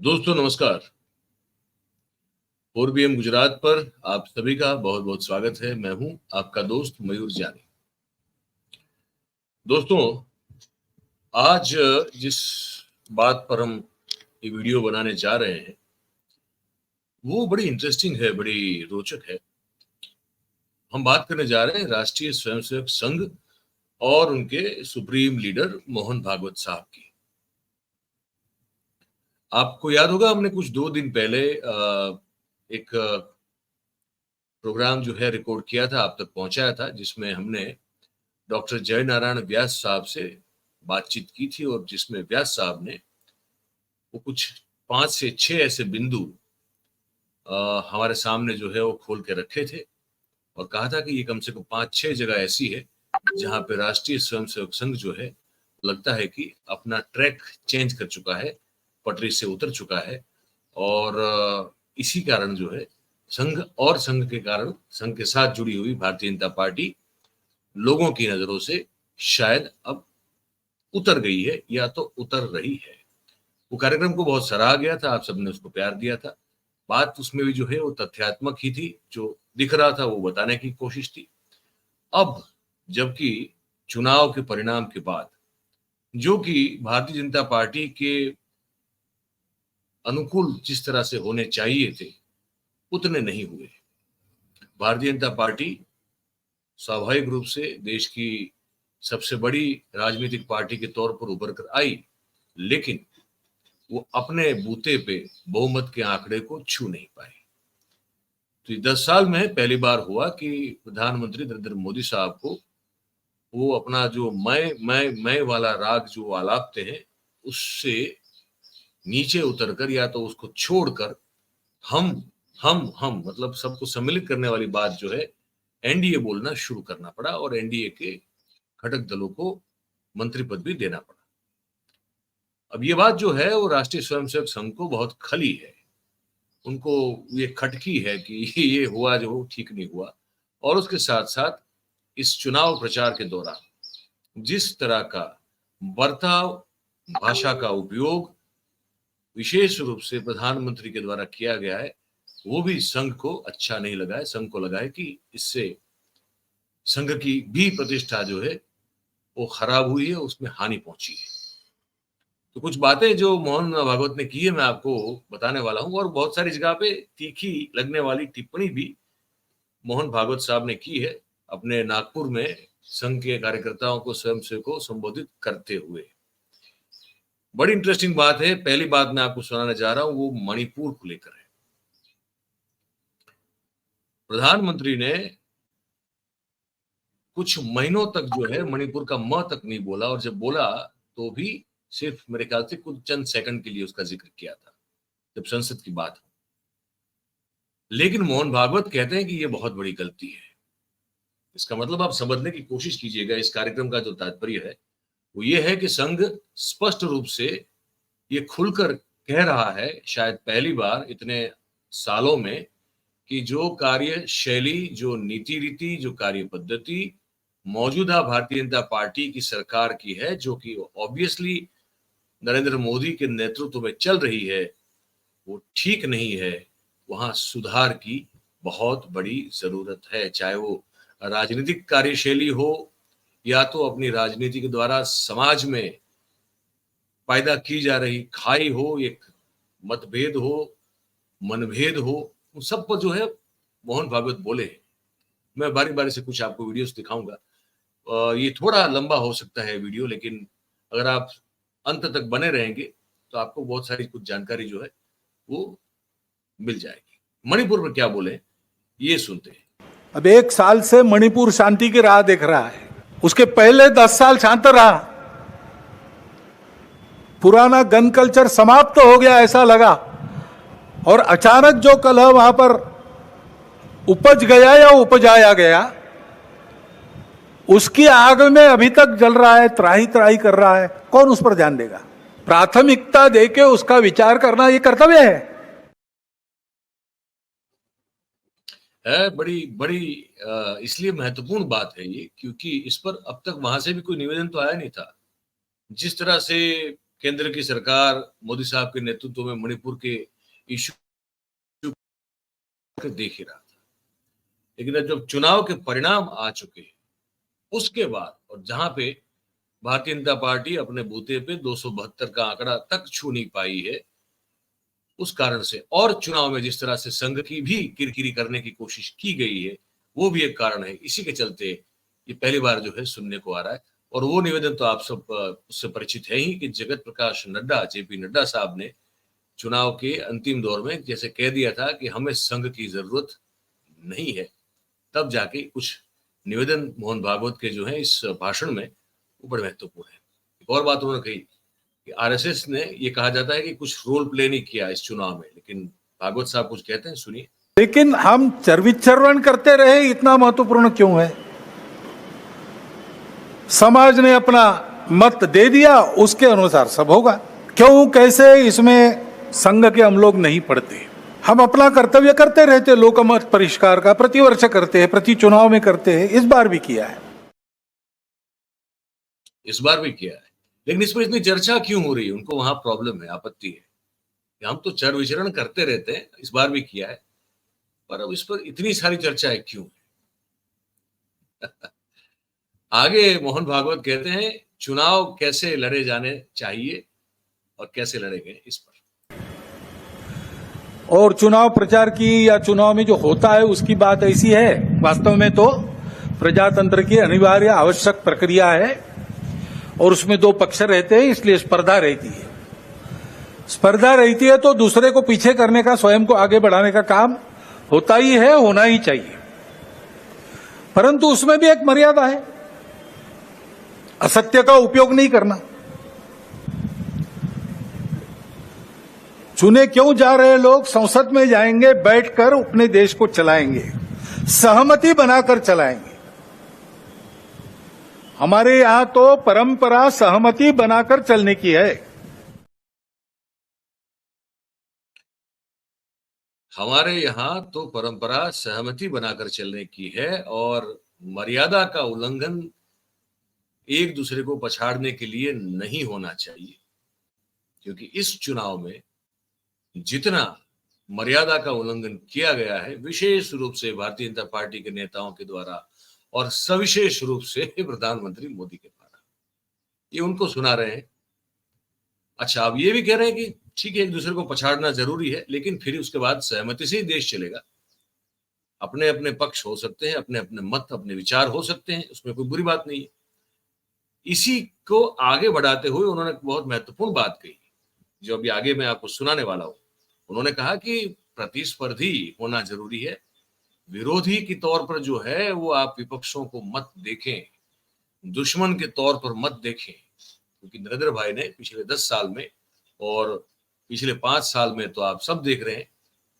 दोस्तों नमस्कार। 4BM गुजरात पर आप सभी का बहुत बहुत स्वागत है। मैं हूं आपका दोस्त मयूर जानी। दोस्तों, आज जिस बात पर हम ये वीडियो बनाने जा रहे हैं वो बड़ी इंटरेस्टिंग है, बड़ी रोचक है। हम बात करने जा रहे हैं राष्ट्रीय स्वयंसेवक संघ और उनके सुप्रीम लीडर मोहन भागवत साहब की। आपको याद होगा, हमने कुछ 2 दिन पहले एक प्रोग्राम जो है रिकॉर्ड किया था, आप तक पहुंचाया था, जिसमें हमने डॉक्टर जय नारायण व्यास साहब से बातचीत की थी और जिसमें व्यास साहब ने वो कुछ 5 से 6 ऐसे बिंदु हमारे सामने जो है वो खोल के रखे थे और कहा था कि ये कम से कम 5-6 जगह ऐसी है जहां पे राष्ट्रीय स्वयंसेवक संघ जो है लगता है कि अपना ट्रैक चेंज कर चुका है, पटरी से उतर चुका है। और इसी कारण जो है संघ और संघ के कारण संघ के साथ जुड़ी हुई भारतीय जनता पार्टी लोगों की नजरों से शायद अब उतर गई है या तो उतर रही है। वो कार्यक्रम को बहुत सराहा गया था, आप सबने उसको प्यार दिया था। बात उसमें भी जो है वो तथ्यात्मक ही थी, जो दिख रहा था वो बताने की कोशिश थी। अब जबकि चुनाव के परिणाम के बाद जो कि भारतीय जनता पार्टी के अनुकूल जिस तरह से होने चाहिए थे उतने नहीं हुए। भारतीय जनता पार्टी स्वाभाविक रूप से देश की सबसे बड़ी राजनीतिक पार्टी के तौर पर उभर कर आई, लेकिन वो अपने बूते पे बहुमत के आंकड़े को छू नहीं पाई। तो 10 साल में पहली बार हुआ कि प्रधानमंत्री नरेंद्र मोदी साहब को वो अपना जो मैं वाला राग जो आलापते हैं उससे नीचे उतरकर या तो उसको छोड़कर हम मतलब सबको सम्मिलित करने वाली बात जो है एनडीए बोलना शुरू करना पड़ा और एनडीए के घटक दलों को मंत्री पद भी देना पड़ा। अब ये बात जो है वो राष्ट्रीय स्वयंसेवक संघ को बहुत खली है, उनको ये खटकी है कि ये हुआ जो ठीक नहीं हुआ। और उसके साथ साथ इस चुनाव प्रचार के दौरान जिस तरह का बर्ताव, भाषा का उपयोग विशेष रूप से प्रधानमंत्री के द्वारा किया गया है वो भी संघ को अच्छा नहीं लगा है। संघ को लगा है कि इससे संघ की भी प्रतिष्ठा जो है वो खराब हुई है, उसमें हानि पहुंची है। तो कुछ बातें जो मोहन भागवत ने की है मैं आपको बताने वाला हूं और बहुत सारी जगह पे तीखी लगने वाली टिप्पणी भी मोहन भागवत साहब ने की है अपने नागपुर में संघ के कार्यकर्ताओं को, स्वयंसेवकों को संबोधित करते हुए। बड़ी इंटरेस्टिंग बात है। पहली बात मैं आपको सुनाने जा रहा हूं वो मणिपुर को लेकर है। प्रधानमंत्री ने कुछ महीनों तक जो है मणिपुर का म तक नहीं बोला और जब बोला तो भी सिर्फ मेरे ख्याल से कुछ चंद सेकंड के लिए उसका जिक्र किया था जब संसद की बात हो। लेकिन मोहन भागवत कहते हैं कि ये बहुत बड़ी गलती है। इसका मतलब आप समझने की कोशिश कीजिएगा, इस कार्यक्रम का जो तात्पर्य है वो ये है कि संघ स्पष्ट रूप से ये खुलकर कह रहा है, शायद पहली बार इतने सालों में, कि जो कार्य शैली, जो नीति रीति, जो कार्य पद्धति मौजूदा भारतीय जनता पार्टी की सरकार की है, जो कि ऑब्वियसली नरेंद्र मोदी के नेतृत्व में चल रही है, वो ठीक नहीं है। वहां सुधार की बहुत बड़ी जरूरत है, चाहे वो राजनीतिक कार्यशैली हो या तो अपनी राजनीति के द्वारा समाज में पैदा की जा रही खाई हो, एक मतभेद हो, मनभेद हो, उन सब पर जो है मोहन भागवत बोले। मैं बारी बारी से कुछ आपको वीडियोस दिखाऊंगा। ये थोड़ा लंबा हो सकता है वीडियो, लेकिन अगर आप अंत तक बने रहेंगे तो आपको बहुत सारी कुछ जानकारी जो है वो मिल जाएगी। मणिपुर में क्या बोले ये सुनते हैं। अब 1 साल से मणिपुर शांति की राह देख रहा है, उसके पहले 10 साल शांत रहा। पुराना गन कल्चर समाप्त हो गया ऐसा लगा, और अचानक जो कलह वहां पर उपज गया या उपजाया गया, उसकी आग में अभी तक जल रहा है, त्राही त्राही कर रहा है। कौन उस पर ध्यान देगा? प्राथमिकता देके उसका विचार करना ये कर्तव्य है। बड़ी बड़ी इसलिए महत्वपूर्ण बात है ये, क्योंकि इस पर अब तक वहां से भी कोई निवेदन तो आया नहीं था। जिस तरह से केंद्र की सरकार मोदी साहब के नेतृत्व में मणिपुर के इशू देख ही रहा था, लेकिन जब चुनाव के परिणाम आ चुके हैं उसके बाद, और जहां पे भारतीय जनता पार्टी अपने बूते पे 272 का आंकड़ा तक छू नहीं पाई है, उस कारण से, और चुनाव में जिस तरह से संघ की भी किरकिरी करने की कोशिश की गई है वो भी एक कारण है। इसी के चलते ये पहली बार जो है सुनने को आ रहा है। और वो निवेदन तो आप सब उससे परिचित है ही कि जगत प्रकाश नड्डा, जेपी नड्डा साहब ने चुनाव के अंतिम दौर में जैसे कह दिया था कि हमें संघ की जरूरत नहीं है, तब जाके कुछ निवेदन मोहन भागवत के जो है इस भाषण में वो बड़े महत्वपूर्ण है। एक और बात उन्होंने कही कि आरएसएस ने ये कहा जाता है कि कुछ रोल प्ले नहीं किया इस चुनाव में, लेकिन भागवत साहब कुछ कहते हैं, सुनिए। लेकिन हम चर्विचर्वण करते रहे, इतना महत्वपूर्ण क्यों है? समाज ने अपना मत दे दिया, उसके अनुसार सब होगा। क्यों, कैसे, इसमें संघ के हम लोग नहीं पढ़ते। हम अपना कर्तव्य करते रहते, लोकमत परिष्कार का प्रतिवर्ष करते हैं, प्रति चुनाव में करते हैं, इस बार भी किया है। इस बार भी किया है, लेकिन इस पर इतनी चर्चा क्यों हो रही है? उनको वहां प्रॉब्लम है, आपत्ति है कि हम तो चर विचरण करते रहते हैं, इस बार भी किया है, पर अब इस पर इतनी सारी चर्चा क्यों है? आगे मोहन भागवत कहते हैं चुनाव कैसे लड़े जाने चाहिए और कैसे लड़ेंगे इस पर। और चुनाव प्रचार की या चुनाव में जो होता है उसकी बात ऐसी है, वास्तव में तो प्रजातंत्र की अनिवार्य आवश्यक प्रक्रिया है और उसमें दो पक्ष रहते हैं, इसलिए स्पर्धा रहती है। स्पर्धा रहती है तो दूसरे को पीछे करने का, स्वयं को आगे बढ़ाने का काम होता ही है, होना ही चाहिए, परंतु उसमें भी एक मर्यादा है, असत्य का उपयोग नहीं करना। चुने क्यों जा रहे लोग? संसद में जाएंगे, बैठकर अपने देश को चलाएंगे, सहमति बनाकर चलाएंगे। हमारे यहां तो परंपरा सहमति बनाकर चलने की है। हमारे यहां तो परंपरा सहमति बनाकर चलने की है और मर्यादा का उल्लंघन एक दूसरे को पछाड़ने के लिए नहीं होना चाहिए, क्योंकि इस चुनाव में जितना मर्यादा का उल्लंघन किया गया है, विशेष रूप से भारतीय जनता पार्टी के नेताओं के द्वारा और सविशेष रूप से प्रधानमंत्री मोदी के द्वारा, ये उनको सुना रहे हैं। अच्छा, अब ये भी कह रहे हैं कि ठीक है, एक दूसरे को पछाड़ना जरूरी है, लेकिन फिर उसके बाद सहमति से ही देश चलेगा। अपने अपने पक्ष हो सकते हैं, अपने अपने मत, अपने विचार हो सकते हैं, उसमें कोई बुरी बात नहीं है। इसी को आगे बढ़ाते हुए उन्होंने बहुत महत्वपूर्ण बात कही, जो अभी आगे मैं आपको सुनाने वाला हूं। उन्होंने कहा कि प्रतिस्पर्धी होना जरूरी है, विरोधी के तौर पर जो है वो आप विपक्षों को मत देखें, दुश्मन के तौर पर मत देखें, क्योंकि नरेंद्र भाई ने पिछले 10 साल में और पिछले 5 साल में तो आप सब देख रहे हैं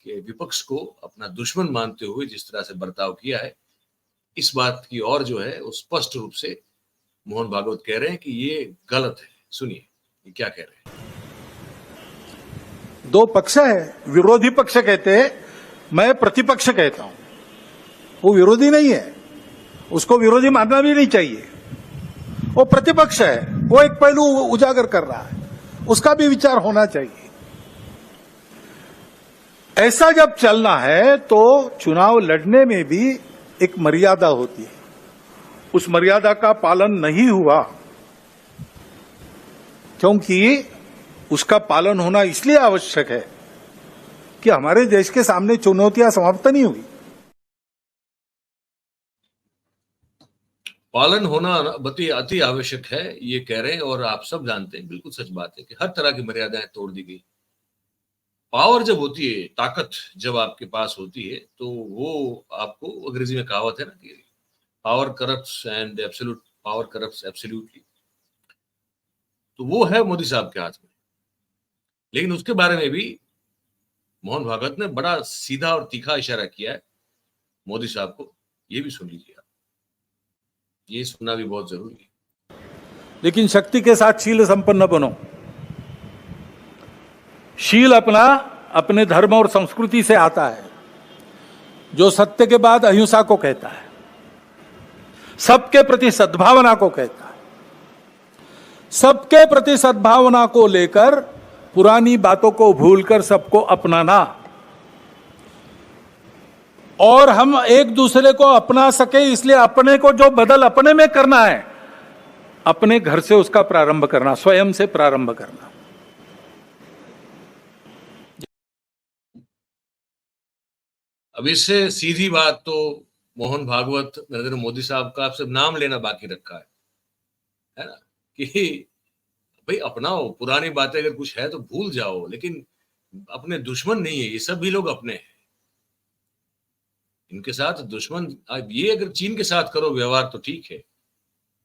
कि विपक्ष को अपना दुश्मन मानते हुए जिस तरह से बर्ताव किया है, इस बात की और जो है वो स्पष्ट रूप से मोहन भागवत कह रहे हैं कि ये गलत है। सुनिए ये क्या कह रहे हैं। दो पक्ष है, विरोधी पक्ष कहते हैं, मैं प्रतिपक्ष कहता हूं। वो विरोधी नहीं है, उसको विरोधी मानना भी नहीं चाहिए, वो प्रतिपक्ष है, वो एक पहलू उजागर कर रहा है, उसका भी विचार होना चाहिए। ऐसा जब चलना है तो चुनाव लड़ने में भी एक मर्यादा होती है, उस मर्यादा का पालन नहीं हुआ, क्योंकि उसका पालन होना इसलिए आवश्यक है कि हमारे देश के सामने चुनौतियां समाप्त नहीं हुई। पालन होना अति आवश्यक है, ये कह रहे हैं, और आप सब जानते हैं, बिल्कुल सच बात है कि हर तरह की मर्यादाएं तोड़ दी गई। पावर जब होती है, ताकत जब आपके पास होती है, तो वो आपको, अंग्रेजी में कहावत है ना कि power corrupts and absolute power corrupts absolutely, तो वो है मोदी साहब के हाथ में। लेकिन उसके बारे में भी मोहन भागवत ने बड़ा सीधा और तीखा इशारा किया है मोदी साहब को, ये भी सुन लीजिए आप, ये सुनना भी बहुत जरूरी है। लेकिन शक्ति के साथ शील संपन्न बनो। शील अपने धर्म और संस्कृति से आता है, जो सत्य के बाद अहिंसा को कहता है, सबके प्रति सद्भावना को कहता है, सबके प्रति सद्भावना को लेकर पुरानी बातों को भूलकर सबको अपनाना, और हम एक दूसरे को अपना सके इसलिए अपने को जो बदल अपने में करना है, अपने घर से उसका प्रारंभ करना, स्वयं से प्रारंभ करना। अब इससे सीधी बात तो मोहन भागवत नरेंद्र मोदी साहब का सिर्फ नाम लेना बाकी रखा है ना, कि भाई अपनाओ, पुरानी बातें अगर कुछ है तो भूल जाओ, लेकिन अपने दुश्मन नहीं है ये सब भी लोग अपने हैं। इनके साथ दुश्मन, ये अगर चीन के साथ करो व्यवहार तो ठीक है,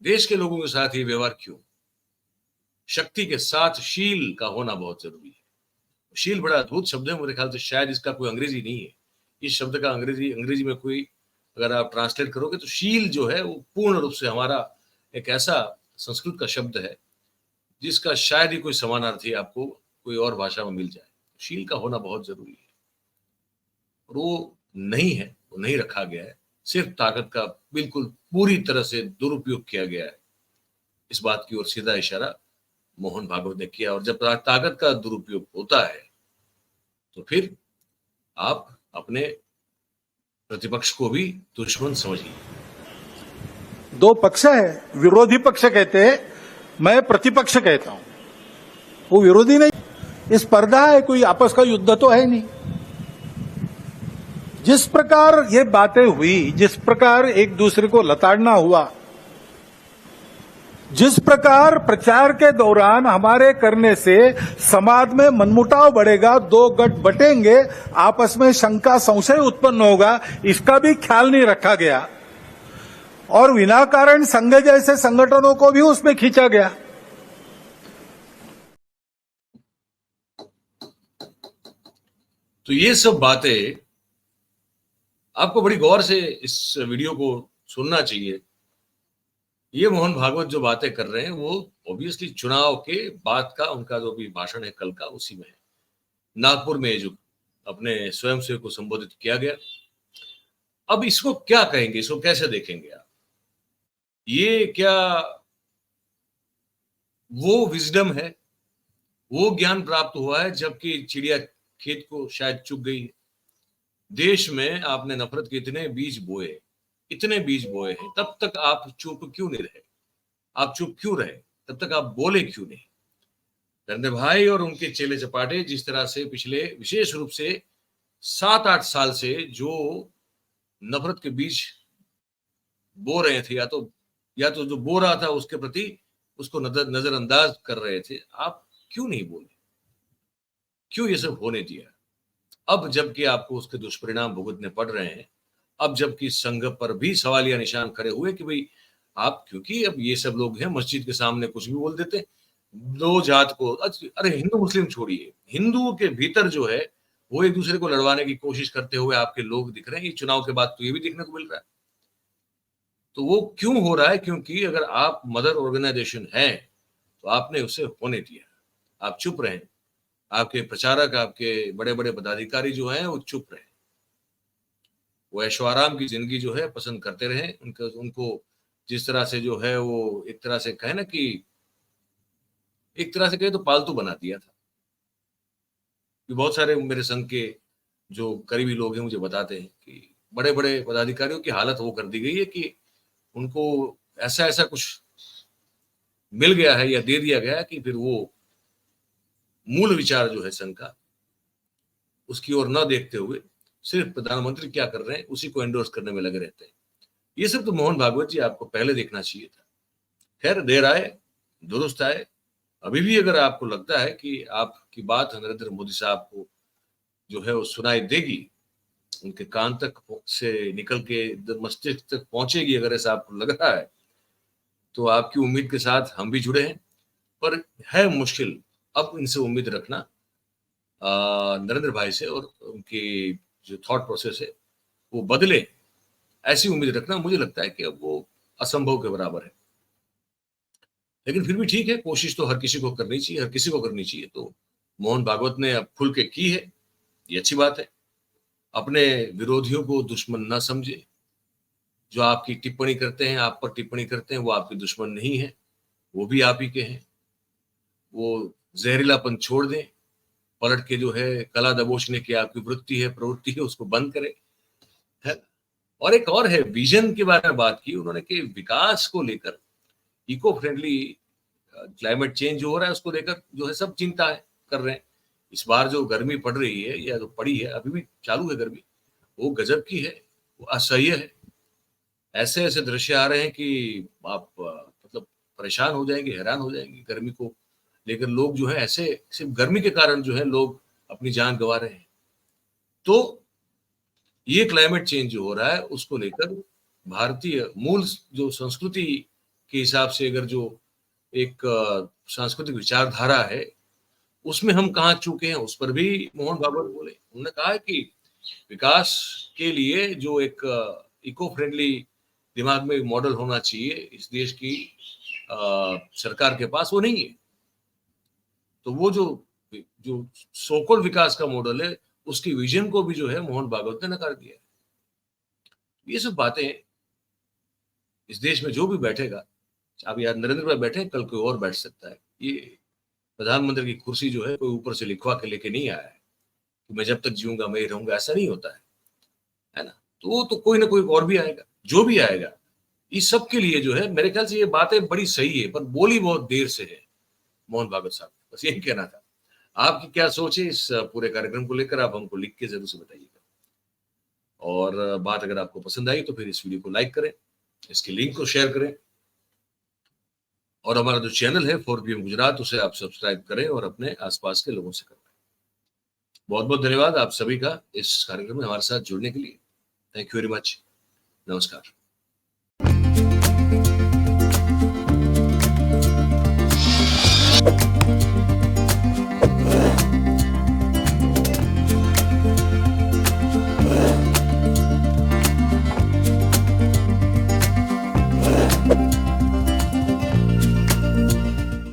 देश के लोगों के साथ ये व्यवहार क्यों? शक्ति के साथ शील का होना बहुत जरूरी है। शील बड़ा अद्भुत शब्द है, मेरे ख्याल से शायद इसका कोई अंग्रेजी नहीं है। इस शब्द का अंग्रेजी में कोई अगर आप ट्रांसलेट करोगे तो शील जो है वो पूर्ण रूप से हमारा एक ऐसा संस्कृत का शब्द है जिसका शायद ही कोई समानार्थी आपको कोई और भाषा में मिल जाए। शील का होना बहुत जरूरी है, और वो नहीं है, वो नहीं रखा गया है। सिर्फ ताकत का बिल्कुल पूरी तरह से दुरुपयोग किया गया है। इस बात की ओर सीधा इशारा मोहन भागवत ने किया। और जब ताकत का दुरुपयोग होता है तो फिर आप अपने प्रतिपक्ष को भी दुश्मन समझिए। दो पक्ष है, विरोधी पक्ष कहते हैं, मैं प्रतिपक्ष कहता हूं। वो विरोधी नहीं, इस स्पर्धा है, कोई आपस का युद्ध तो है नहीं। जिस प्रकार ये बातें हुई, जिस प्रकार एक दूसरे को लताड़ना हुआ, जिस प्रकार प्रचार के दौरान हमारे करने से समाज में मनमुटाव बढ़ेगा, दो गठ बटेंगे, आपस में शंका संशय उत्पन्न होगा, इसका भी ख्याल नहीं रखा गया, और विनाकारण संघ जैसे संगठनों को भी उसमें खींचा गया। तो ये सब बातें आपको बड़ी गौर से इस वीडियो को सुनना चाहिए। ये मोहन भागवत जो बातें कर रहे हैं वो ऑब्वियसली चुनाव के बाद का उनका जो भी भाषण है कल का, उसी में है। नागपुर में जो अपने स्वयंसेवक को संबोधित किया गया, अब इसको क्या कहेंगे, इसको कैसे देखेंगे आप? ये क्या वो विजडम है, वो ज्ञान प्राप्त हुआ है जबकि चिड़िया खेत को शायद चुग गई है? देश में आपने नफरत के इतने बीज बोए हैं, तब तक आप चुप क्यों नहीं रहे? आप चुप क्यों रहे? तब तक आप बोले क्यों नहीं? नरेंद्र भाई और उनके चेले चपाटे जिस तरह से पिछले विशेष रूप से 7-8 साल से जो नफरत के बीज बो रहे थे, या तो जो बो रहा था उसके प्रति उसको नजरअंदाज कर रहे थे, आप क्यों नहीं बोले? क्यों ये सब होने दिया? अब जबकि आपको उसके दुष्परिणाम भुगतने पड़ रहे हैं, अब जबकि संघ पर भी सवालिया निशान खड़े हुए कि भाई आप, क्योंकि अब ये सब लोग हैं मस्जिद के सामने कुछ भी बोल देते, दो जात को, अरे हिंदू मुस्लिम छोड़िए, हिंदुओं के भीतर जो है वो एक दूसरे को लड़वाने की कोशिश करते हुए आपके लोग दिख रहे हैं। ये चुनाव के बाद तो ये भी देखने को मिल रहा है। तो वो क्यों हो रहा है? क्योंकि अगर आप मदर ऑर्गेनाइजेशन है तो आपने उसे होने दिया, आप चुप रहे। आपके प्रचारक, आपके बड़े बड़े पदाधिकारी जो हैं वो चुप रहे, वो ऐशोआराम की जिंदगी जो है पसंद करते रहे। उनको जिस तरह से जो है वो एक तरह से कहे ना कि एक तरह से कहे तो पालतू बना दिया था। बहुत सारे मेरे संघ के जो करीबी लोग हैं मुझे बताते हैं कि बड़े बड़े पदाधिकारियों की हालत वो कर दी गई है कि उनको ऐसा ऐसा कुछ मिल गया है या दे दिया गया है कि फिर वो मूल विचार जो है संघ का, उसकी ओर न देखते हुए सिर्फ प्रधानमंत्री क्या कर रहे हैं उसी को एंडोर्स करने में लगे रहते हैं। ये सब तो मोहन भागवत जी आपको पहले देखना चाहिए था। खैर, देर आए दुरुस्त आए। अभी भी अगर आपको लगता है कि आपकी बात नरेंद्र मोदी साहब को जो है वो सुनाई देगी, उनके कान तक से निकल के मस्तिष्क तक पहुंचेगी, अगर ऐसा आपको लग रहा है तो आपकी उम्मीद के साथ हम भी जुड़े हैं। पर है मुश्किल अब इनसे उम्मीद रखना, नरेंद्र भाई से, और उनकी जो थॉट प्रोसेस है वो बदले, ऐसी उम्मीद रखना मुझे लगता है कि अब वो असंभव के बराबर है। लेकिन फिर भी ठीक है, कोशिश तो हर किसी को करनी चाहिए, हर किसी को करनी चाहिए। तो मोहन भागवत ने अब खुल के की है, ये अच्छी बात है। अपने विरोधियों को दुश्मन ना समझे। जो आपकी टिप्पणी करते हैं, आप पर टिप्पणी करते हैं, वो आपके दुश्मन नहीं है, वो भी आप ही के हैं। वो जहरीलापन छोड़ दें, पलट के जो है कला दबोचने की आपकी वृत्ति है, प्रवृत्ति है, उसको बंद करें, है। और एक और है, विजन के बारे में बात की उन्होंने कि विकास को लेकर, इको फ्रेंडली क्लाइमेट चेंज जो हो रहा है उसको लेकर जो है सब चिंता है कर रहे हैं। इस बार जो गर्मी पड़ रही है या जो पड़ी है, अभी भी चालू है गर्मी, वो गजब की है, वो असह्य है। ऐसे ऐसे दृश्य आ रहे हैं कि आप मतलब परेशान हो जाएंगे, हैरान हो जाएंगे गर्मी को लेकर। लोग जो है ऐसे सिर्फ गर्मी के कारण जो है लोग अपनी जान गंवा रहे हैं। तो ये क्लाइमेट चेंज जो हो रहा है उसको लेकर भारतीय मूल जो संस्कृति के हिसाब से अगर जो एक सांस्कृतिक विचारधारा है उसमें हम कहाँ चूके हैं, उस पर भी मोहन भागवत बोले। उन्होंने कहा है कि विकास के लिए जो एक इको फ्रेंडली दिमाग में मॉडल होना चाहिए इस देश की सरकार के पास, वो नहीं है। तो वो जो सोकल विकास का मॉडल है उसकी विजन को भी जो है मोहन भागवत ने नकार दिया है। ये सब बातें इस देश में जो भी बैठेगा, अब यार नरेंद्र भाई बैठे, कल कोई और बैठ सकता है। ये प्रधानमंत्री की कुर्सी जो है कोई ऊपर से लिखवा के लेके नहीं आया है कि मैं जब तक जीऊंगा मैं ही रहूंगा, ऐसा नहीं होता है ना। तो कोई ना कोई और भी आएगा, जो भी आएगा। इस सब के लिए जो है मेरे ख्याल से ये बातें बड़ी सही है, पर बोली बहुत देर से है मोहन भागवत साहब। बस यही कहना था। आपकी क्या सोच है इस पूरे कार्यक्रम को लेकर, आप हमको लिख के जरूर से बताइएगा। और बात अगर आपको पसंद आई तो फिर इस वीडियो को लाइक करें, इसके लिंक को शेयर करें, और हमारा जो चैनल है 4PM गुजरात उसे आप सब्सक्राइब करें और अपने आसपास के लोगों से करवाएं। बहुत बहुत धन्यवाद आप सभी का इस कार्यक्रम में हमारे साथ जुड़ने के लिए। Thank you very much. नमस्कार।